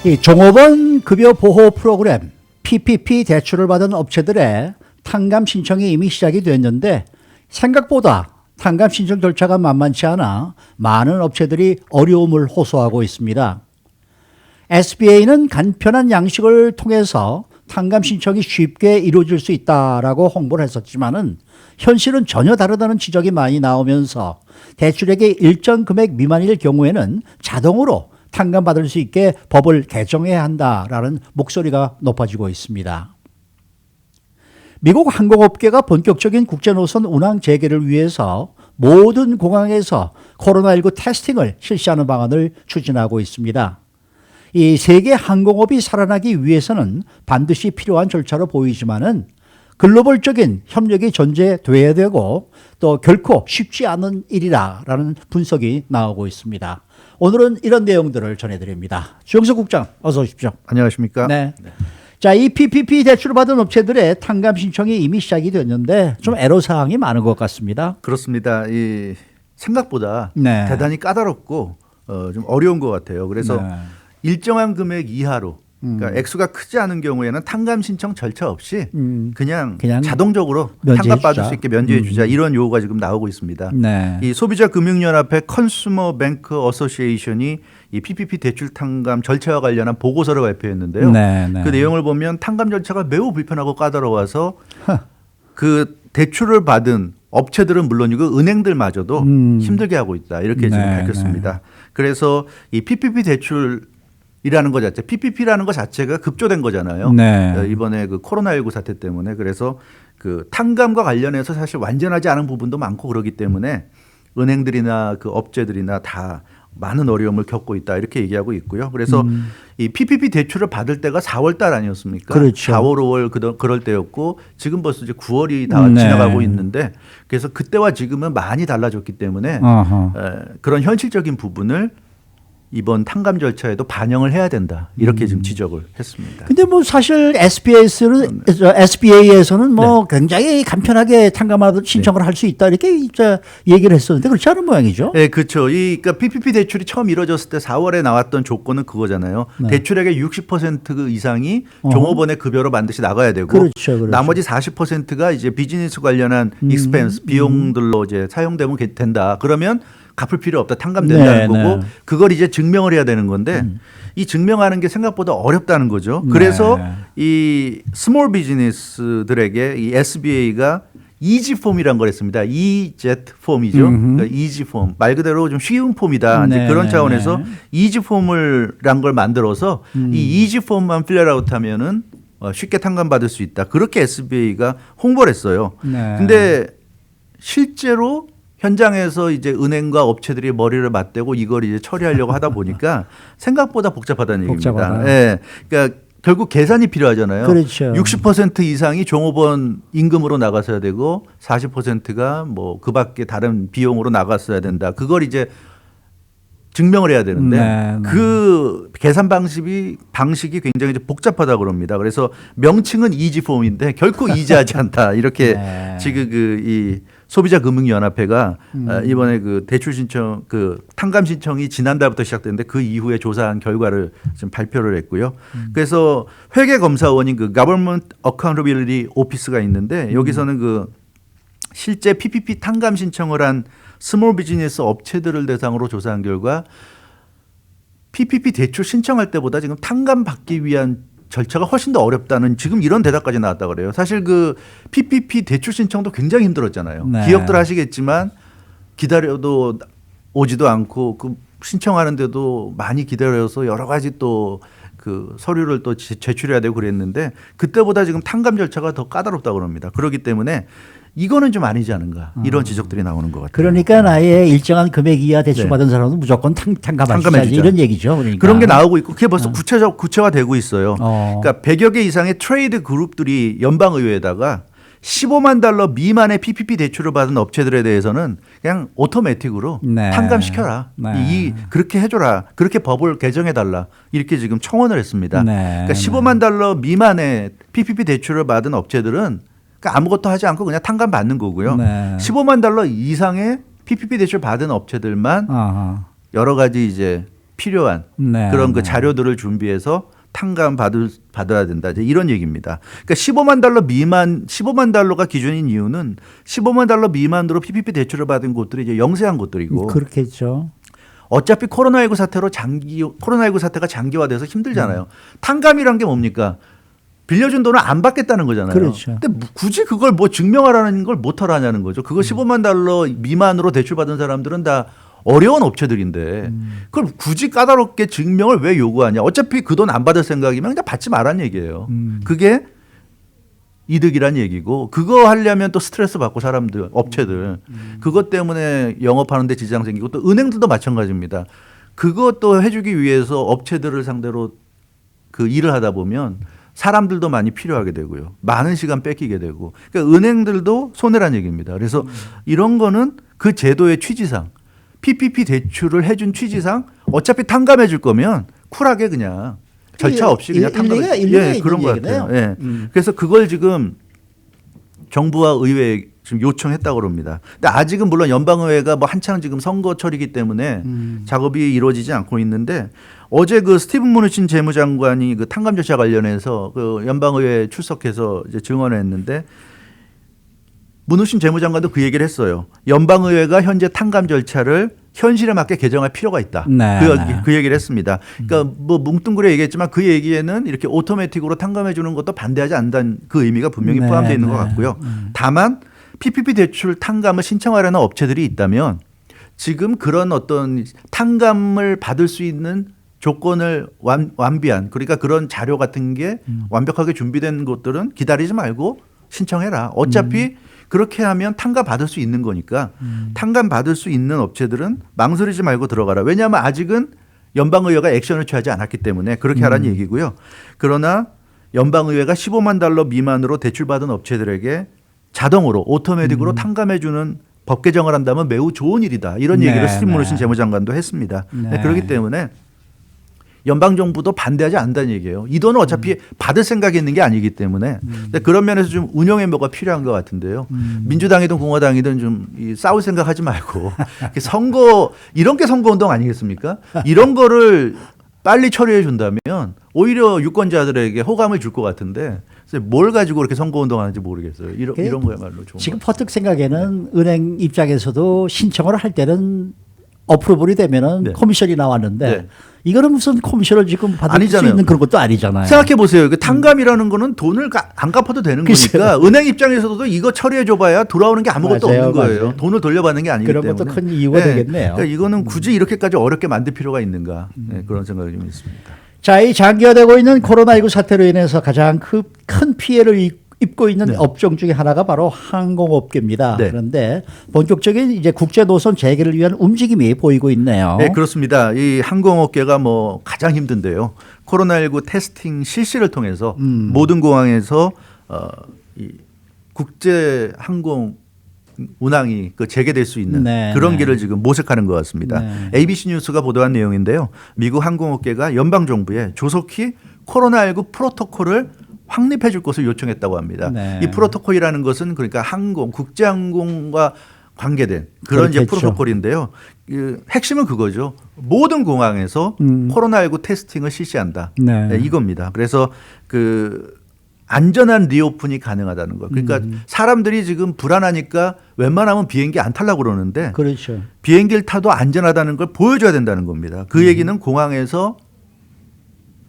이 종업원 급여 보호 프로그램 PPP 대출을 받은 업체들의 탕감 신청이 이미 시작이 됐는데 생각보다 탕감 신청 절차가 만만치 않아 많은 업체들이 어려움을 호소하고 있습니다. SBA는 간편한 양식을 통해서 탕감 신청이 쉽게 이루어질 수 있다라고 홍보를 했었지만은 현실은 전혀 다르다는 지적이 많이 나오면서 대출액이 일정 금액 미만일 경우에는 자동으로 탕감받을 수 있게 법을 개정해야 한다라는 목소리가 높아지고 있습니다. 미국 항공업계가 본격적인 국제노선 운항 재개를 위해서 모든 공항에서 코로나19 테스팅을 실시하는 방안을 추진하고 있습니다. 이 세계 항공업이 살아나기 위해서는 반드시 필요한 절차로 보이지만은 글로벌적인 협력이 존재돼야 되고 또 결코 쉽지 않은 일이라는 분석이 나오고 있습니다. 오늘은 이런 내용들을 전해드립니다. 주영석 국장 어서 오십시오. 안녕하십니까? 네. 자, 이 PPP 대출을 받은 업체들의 탕감 신청이 이미 시작이 됐는데 좀 애로사항이 많은 것 같습니다. 그렇습니다. 이 생각보다 네. 대단히 까다롭고 좀 어려운 것 같아요. 그래서 네. 일정한 금액 이하로 그러니까 액수가 크지 않은 경우에는 탕감 신청 절차 없이 그냥 자동적으로 면제해 탕감받을 주자. 수 있게 면제해 주자 이런 요구가 지금 나오고 있습니다. 네. 이 소비자금융연합회 컨슈머 뱅크 어소시에이션이 이 PPP 대출 탕감 절차와 관련한 보고서를 발표했는데요. 네, 네. 그 내용을 보면 탕감 절차가 매우 불편하고 까다로워서 그 대출을 받은 업체들은 물론이고 은행들마저도 힘들게 하고 있다 이렇게 지금 네, 밝혔습니다. 그래서 이 PPP 대출이라는 것 자체, PPP라는 것 자체가 급조된 거잖아요. 네. 이번에 그 코로나19 사태 때문에 그래서 그 탕감과 관련해서 사실 완전하지 않은 부분도 많고 그러기 때문에 은행들이나 그 업체들이나 다 많은 어려움을 겪고 있다 이렇게 얘기하고 있고요. 그래서 이 PPP 대출을 받을 때가 4월 달 아니었습니까? 그렇죠. 4월, 5월 그럴 때였고 지금 벌써 이제 9월이 다 네. 지나가고 있는데 그래서 그때와 지금은 많이 달라졌기 때문에 그런 현실적인 부분을 이번 탕감 절차에도 반영을 해야 된다 이렇게 지금 지적을 했습니다. 근데 뭐 사실 SBA에서는 뭐 굉장히 간편하게 탕감을 신청을 할 수 있다 이렇게 이제 얘기를 했었는데 그렇지 않은 모양이죠. 네, 그렇죠. 그러니까 PPP 대출이 처음 이루어졌을 때 4월에 나왔던 조건은 그거잖아요. 네. 대출액의 60% 이상이 종업원의 급여로 반드시 나가야 되고, 그렇죠. 나머지 40%가 이제 비즈니스 관련한 익스펜스 비용들로 이제 사용되면 된다. 그러면 갚을 필요 없다. 탕감된다는 거고, 그걸 이제 증명을 해야 되는 건데, 이 증명하는 게 생각보다 어렵다는 거죠. 그래서 이 스몰 비즈니스들에게 이 SBA가 이지 폼이란 걸 했습니다. EZ 폼이죠. 그러니까 이지 폼. 말 그대로 좀 쉬운 폼이다. 이제 그런 차원에서 이지 폼을란 걸 만들어서 이 이지 폼만 필러아웃 하면은 쉽게 탕감받을 수 있다. 그렇게 SBA가 홍보를 했어요. 근데 실제로 현장에서 이제 은행과 업체들이 머리를 맞대고 이걸 이제 처리하려고 하다 보니까 생각보다 복잡하다는 얘기입니다. 예. 그러니까 결국 계산이 필요하잖아요. 그렇죠. 60% 이상이 종업원 임금으로 나갔어야 되고 40%가 뭐 그 밖에 다른 비용으로 나갔어야 된다. 그걸 이제 증명을 해야 되는데 그 계산 방식이 굉장히 복잡하다고 그럽니다. 그래서 명칭은 이지폼인데 결코 이지하지 않다. 이렇게 지금 이 소비자금융연합회가 이번에 그 대출 신청 그 탕감 신청이 지난달부터 시작됐는데 그 이후에 조사한 결과를 지금 발표를 했고요. 그래서 회계검사원인 그 Government Accountability Office가 있는데 여기서는 그 실제 PPP 탕감 신청을 한 스몰 비즈니스 업체들을 대상으로 조사한 결과 PPP 대출 신청할 때보다 지금 탕감 받기 위한 절차가 훨씬 더 어렵다는 지금 이런 대답까지 나왔다 그래요. 사실 그 PPP 대출 신청도 굉장히 힘들었잖아요. 기억들 하시겠지만 기다려도 오지도 않고 그 신청하는데도 많이 기다려서 여러 가지 또 그 서류를 또 제출해야 되고 그랬는데 그때보다 지금 탕감 절차가 더 까다롭다고 합니다. 그렇기 때문에 이거는 좀 아니지 않은가 이런 지적들이 나오는 것 같아요. 그러니까 아예 일정한 금액 이하 대출 받은 사람은 무조건 탕감하지 이런 얘기죠. 그러니까. 그런 게 나오고 있고 그게 벌써 구체화되고 있어요. 그러니까 100여 개 이상의 트레이드 그룹들이 연방의회에다가 $15만 미만의 PPP 대출을 받은 업체들에 대해서는 그냥 오토매틱으로 탕감시켜라. 그렇게 해줘라. 그렇게 법을 개정해달라. 이렇게 지금 청원을 했습니다. 그러니까 $15만 미만의 PPP 대출을 받은 업체들은 그러니까 아무것도 하지 않고 그냥 탕감 받는 거고요. $15만 이상의 PPP 대출 받은 업체들만 여러 가지 이제 필요한 네, 그런 그 네. 자료들을 준비해서 탕감 받아야 된다. 이제 이런 얘기입니다. 그러니까 15만 달러 미만, 15만 달러가 기준인 이유는 15만 달러 미만으로 PPP 대출을 받은 곳들이 이제 영세한 곳들이고 그렇겠죠. 어차피 코로나19 사태가 장기화돼서 힘들잖아요. 탕감이란 게 뭡니까? 빌려준 돈을 안 받겠다는 거잖아요. 그렇죠. 근데 굳이 그걸 뭐 증명하라는 걸 못 하라냐는 거죠. 그거 15만 달러 미만으로 대출 받은 사람들은 다 어려운 업체들인데 그걸 굳이 까다롭게 증명을 왜 요구하냐. 어차피 그 돈 안 받을 생각이면 그냥 받지 말란 얘기예요. 그게 이득이란 얘기고 그거 하려면 또 스트레스 받고 사람들, 업체들 그것 때문에 영업하는 데 지장 생기고 또 은행들도 마찬가지입니다. 그것도 해주기 위해서 업체들을 상대로 그 일을 하다 보면 사람들도 많이 필요하게 되고요. 많은 시간 뺏기게 되고 그러니까 은행들도 손해란 얘기입니다. 그래서 이런 거는 그 제도의 취지상 PPP 대출을 해준 취지상 어차피 탕감해 줄 거면 쿨하게 그냥 절차 없이 그냥 탕감해 일리가 그런 것 있는 같아요. 예. 그래서 그걸 지금 정부와 의회에 지금 요청했다고 그럽니다. 근데 아직은 물론 연방의회가 뭐 한창 지금 선거철이기 때문에 작업이 이루어지지 않고 있는데 어제 그 스티븐 무누친 재무장관이 그 탕감 절차 관련해서 그 연방의회에 출석해서 이제 증언을 했는데 무누신 재무장관도 그 얘기를 했어요. 연방의회가 현재 탕감 절차를 현실에 맞게 개정할 필요가 있다. 네, 그 얘기를 했습니다. 그러니까 뭐 뭉뚱그려 얘기했지만 그 얘기에는 이렇게 오토매틱으로 탕감해 주는 것도 반대하지 않는다는 그 의미가 분명히 네, 포함되어 있는 네. 것 같고요. 다만 PPP 대출 탕감을 신청하려는 업체들이 있다면 지금 그런 어떤 탕감을 받을 수 있는 조건을 완비한 그러니까 그런 자료 같은 게 완벽하게 준비된 것들은 기다리지 말고 신청해라. 어차피 그렇게 하면 탕감 받을 수 있는 거니까 탕감 받을 수 있는 업체들은 망설이지 말고 들어가라. 왜냐하면 아직은 연방의회가 액션을 취하지 않았기 때문에 그렇게 하라는 얘기고요. 그러나 연방의회가 15만 달러 미만으로 대출받은 업체들에게 자동으로 오토매틱으로 탕감해 주는 법 개정을 한다면 매우 좋은 일이다. 이런 네, 얘기를 스티븐 네. 무누신 재무장관도 했습니다. 네. 그렇기 때문에 연방정부도 반대하지 않는다는 얘기예요. 이 돈은 어차피 받을 생각이 있는 게 아니기 때문에 근데 그런 면에서 좀 운영의 뭐가 필요한 것 같은데요. 민주당이든 공화당이든 좀 싸울 생각하지 말고 선거 이런 게 선거운동 아니겠습니까? 이런 거를 빨리 처리해 준다면 오히려 유권자들에게 호감을 줄 것 같은데 그래서 뭘 가지고 그렇게 선거운동하는지 모르겠어요. 이런 거야말로 좋은 지금 퍼뜩 생각에는 은행 입장에서도 신청을 할 때는 어프로벌이 되면은 네. 커미션이 나왔는데 네. 이거는 무슨 커미션을 지금 받을 아니잖아요. 수 있는 그런 것도 아니잖아요. 생각해 보세요. 그 탕감이라는 거는 돈을 안 갚아도 되는 거니까 은행 입장에서도 이거 처리해 줘봐야 돌아오는 게 아무것도 맞아요, 없는 거예요. 맞아요. 돈을 돌려받는 게 아니기 그런 때문에. 것도 큰 이유가 되겠네요. 그러니까 이거는 굳이 이렇게까지 어렵게 만들 필요가 있는가 그런 생각이 좀 있습니다. 자, 이 장기화되고 있는 코로나19 사태로 인해서 가장 큰 피해를 입고 있는 네. 업종 중에 하나가 바로 항공업계입니다. 네. 그런데 본격적인 이제 국제 노선 재개를 위한 움직임이 보이고 있네요. 네, 그렇습니다. 이 항공업계가 뭐 가장 힘든데요. 코로나19 테스팅 실시를 통해서 모든 공항에서 이 국제 항공 운항이 재개될 수 있는 네, 그런 네. 길을 지금 모색하는 것 같습니다. 네. ABC 뉴스가 보도한 내용인데요. 미국 항공업계가 연방정부에 조속히 코로나19 프로토콜을 확립해 줄 것을 요청했다고 합니다. 네. 이 프로토콜이라는 것은 그러니까 국제항공과 관계된 그런 이제 그렇겠죠. 프로토콜인데요. 핵심은 그거죠. 모든 공항에서 코로나19 테스팅을 실시한다. 네. 네, 이겁니다. 그래서 안전한 리오픈이 가능하다는 거. 그러니까 사람들이 지금 불안하니까 웬만하면 비행기 안 타려고 그러는데 그렇죠. 비행기를 타도 안전하다는 걸 보여줘야 된다는 겁니다. 그 얘기는 공항에서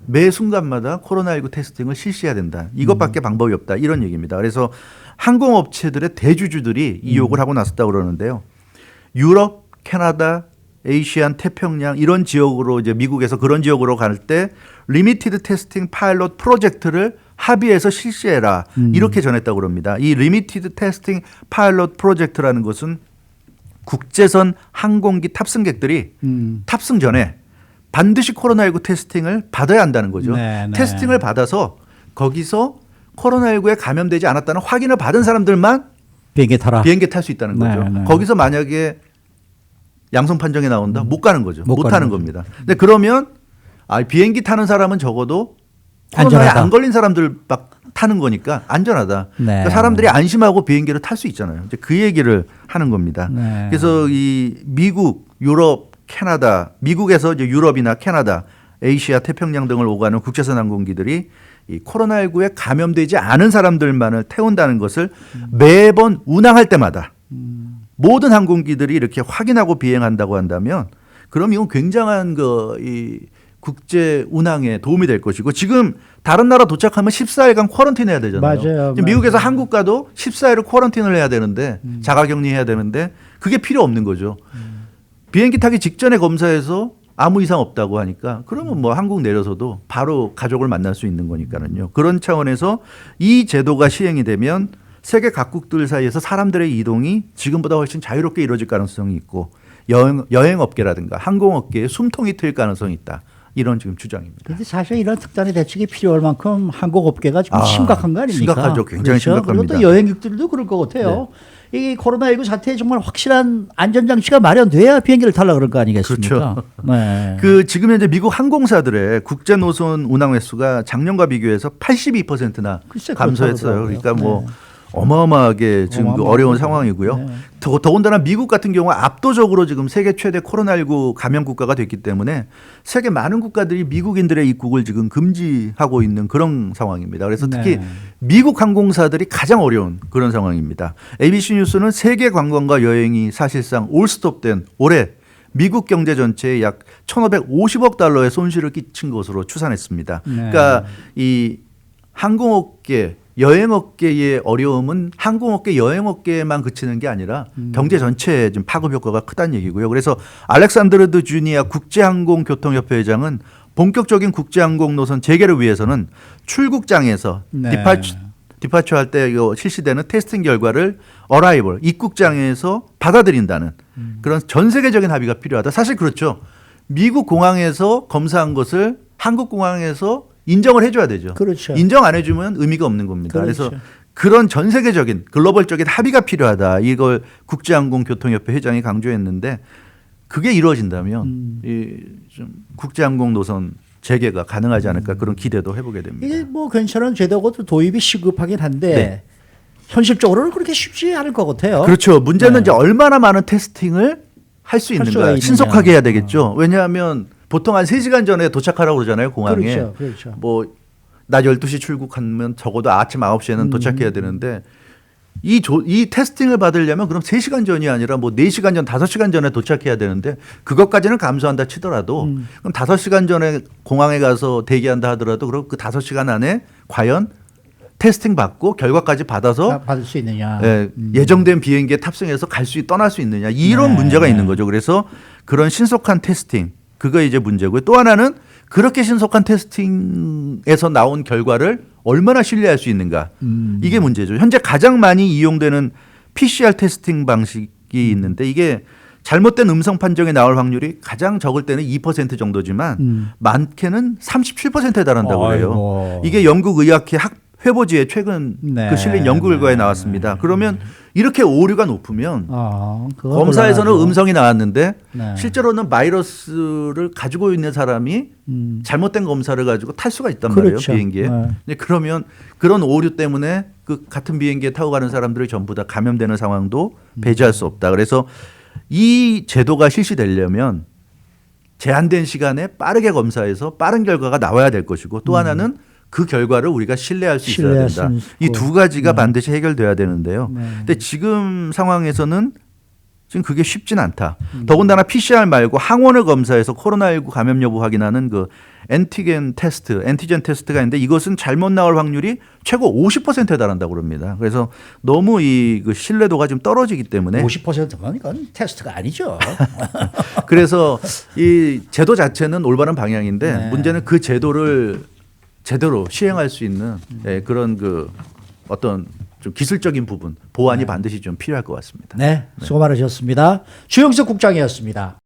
매 순간마다 코로나19 테스팅을 실시해야 된다. 이것밖에 방법이 없다. 이런 얘기입니다. 그래서 항공업체들의 대주주들이 이 요구를 하고 나섰다고 그러는데요. 유럽, 캐나다, 아시안, 태평양 이런 지역으로 이제 미국에서 그런 지역으로 갈 때 리미티드 테스팅 파일럿 프로젝트를 합의해서 실시해라. 이렇게 전했다고 그럽니다. 이 리미티드 테스팅 파일럿 프로젝트라는 것은 국제선 항공기 탑승객들이 탑승 전에 반드시 코로나19 테스팅을 받아야 한다는 거죠. 네, 네. 테스팅을 받아서 거기서 코로나19에 감염되지 않았다는 확인을 받은 사람들만 비행기 타라. 비행기 탈 수 있다는 네, 거죠. 네. 거기서 만약에 양성 판정이 나온다? 못 가는 거죠. 못 못 가는 타는 거죠. 겁니다. 근데 그러면 비행기 타는 사람은 적어도 코로나에 안전하다. 안 걸린 사람들 막 타는 거니까 안전하다. 네. 그러니까 사람들이 안심하고 비행기를 탈 수 있잖아요. 이제 그 얘기를 하는 겁니다. 네. 그래서 이 미국, 유럽, 캐나다, 미국에서 이제 유럽이나 캐나다, 아시아, 태평양 등을 오가는 국제선 항공기들이 이 코로나19에 감염되지 않은 사람들만을 태운다는 것을 매번 운항할 때마다 모든 항공기들이 이렇게 확인하고 비행한다고 한다면 그럼 이건 굉장한 이 국제 운항에 도움이 될 것이고 지금 다른 나라 도착하면 14일간 쿼런틴 해야 되잖아요. 맞아요. 지금 미국에서 한국 가도 14일을 쿼런틴을 해야 되는데 자가격리해야 되는데 그게 필요 없는 거죠. 비행기 타기 직전에 검사해서 아무 이상 없다고 하니까 그러면 뭐 한국 내려서도 바로 가족을 만날 수 있는 거니까는요. 그런 차원에서 이 제도가 시행이 되면 세계 각국들 사이에서 사람들의 이동이 지금보다 훨씬 자유롭게 이루어질 가능성이 있고 여행업계라든가 항공업계에 숨통이 트일 가능성이 있다. 이런 지금 주장입니다. 그런데 사실 이런 특단의 대책이 필요할 만큼 항공업계가 지금 심각한 거 아닙니까? 심각하죠. 굉장히 그렇죠? 심각합니다. 그리고 또 여행객들도 그럴 것 같아요. 이 코로나19 사태에 정말 확실한 안전장치가 마련돼야 비행기를 타려고 그럴 거 아니겠습니까? 그렇죠. 네. 지금 현재 미국 항공사들의 국제 노선 운항 횟수가 작년과 비교해서 82%나 글쎄 감소했어요. 그렇다고 그러니까 뭐 네. 어마어마하게 지금 그 어려운 상황이고요. 네. 더군다나 미국 같은 경우 압도적으로 지금 세계 최대 코로나19 감염 국가가 됐기 때문에 세계 많은 국가들이 미국인들의 입국을 지금 금지하고 있는 그런 상황입니다. 그래서 특히 네. 미국 항공사들이 가장 어려운 그런 상황입니다. ABC 뉴스는 세계 관광과 여행이 사실상 올스톱된 올해 미국 경제 전체에 약 1,550억 달러의 손실을 끼친 것으로 추산했습니다. 네. 그러니까 이 항공업계 여행업계의 어려움은 항공업계, 여행업계에만 그치는 게 아니라 경제 전체에 좀 파급 효과가 크다는 얘기고요. 그래서 알렉산드르드 주니아 국제항공교통협회 회장은 본격적인 국제항공 노선 재개를 위해서는 출국장에서 네. 디파처 할 때 실시되는 테스팅 결과를 어라이벌 입국장에서 받아들인다는 그런 전 세계적인 합의가 필요하다. 사실 그렇죠. 미국 공항에서 검사한 것을 한국 공항에서 인정을 해줘야 되죠. 그렇죠. 인정 안 해주면 의미가 없는 겁니다. 그렇죠. 그래서 그런 전 세계적인 글로벌적인 합의가 필요하다. 이걸 국제항공교통협회 회장이 강조했는데 그게 이루어진다면 좀 국제항공 노선 재개가 가능하지 않을까 그런 기대도 해보게 됩니다. 이게 뭐 괜찮은 제도고 도입이 시급하긴 한데 네. 현실적으로는 그렇게 쉽지 않을 것 같아요. 그렇죠. 문제는 네. 이제 얼마나 많은 테스팅을 할 수 수가 있는가. 있느냐. 신속하게 해야 되겠죠. 왜냐하면 보통 한 3시간 전에 도착하라고 그러잖아요. 공항에. 그렇죠. 그렇죠. 뭐 낮 12시 출국하면 적어도 아침 9시에는 도착해야 되는데 이 테스팅을 받으려면 그럼 3시간 전이 아니라 뭐 4시간 전, 5시간 전에 도착해야 되는데 그것까지는 감수한다 치더라도 그럼 5시간 전에 공항에 가서 대기한다 하더라도 그럼 그 5시간 안에 과연 테스팅 받고 결과까지 받아서 받을 수 있느냐. 예정된 비행기에 탑승해서 떠날 수 있느냐 이런 네. 문제가 있는 거죠. 그래서 그런 신속한 테스팅 그거 이제 문제고요. 또 하나는 그렇게 신속한 테스팅에서 나온 결과를 얼마나 신뢰할 수 있는가 이게 문제죠. 현재 가장 많이 이용되는 PCR 테스팅 방식이 있는데 이게 잘못된 음성 판정이 나올 확률이 가장 적을 때는 2% 정도지만 많게는 37%에 달한다고 해요. 아이고. 이게 영국 의학회 회보지에 최근 네. 그 실린 연구 결과에 나왔습니다. 그러면 이렇게 오류가 높으면 그거 검사에서는 곤란하죠. 음성이 나왔는데 네. 실제로는 바이러스를 가지고 있는 사람이 잘못된 검사를 가지고 탈 수가 있단 그렇죠. 말이에요. 비행기에. 네. 근데 그러면 그런 오류 때문에 그 같은 비행기에 타고 가는 사람들이 전부 다 감염되는 상황도 배제할 수 없다. 그래서 이 제도가 실시되려면 제한된 시간에 빠르게 검사해서 빠른 결과가 나와야 될 것이고 또 하나는 그 결과를 우리가 신뢰할 수 있어야 신뢰할 된다. 수 이 있고. 두 가지가 반드시 해결돼야 되는데요. 네. 근데 지금 상황에서는 지금 그게 쉽진 않다. 더군다나 PCR 말고 항원을 검사해서 코로나19 감염 여부 확인하는 그 엔티젠 테스트가 있는데 이것은 잘못 나올 확률이 최고 50%에 달한다고 그럽니다. 그래서 너무 그 신뢰도가 좀 떨어지기 때문에 50%면 이건 테스트가 아니죠. 그래서 이 제도 자체는 올바른 방향인데 네. 문제는 그 제도를 제대로 시행할 수 있는 그런 어떤 좀 기술적인 부분 보완이 반드시 좀 필요할 것 같습니다. 네, 수고 많으셨습니다. 주영석 국장이었습니다.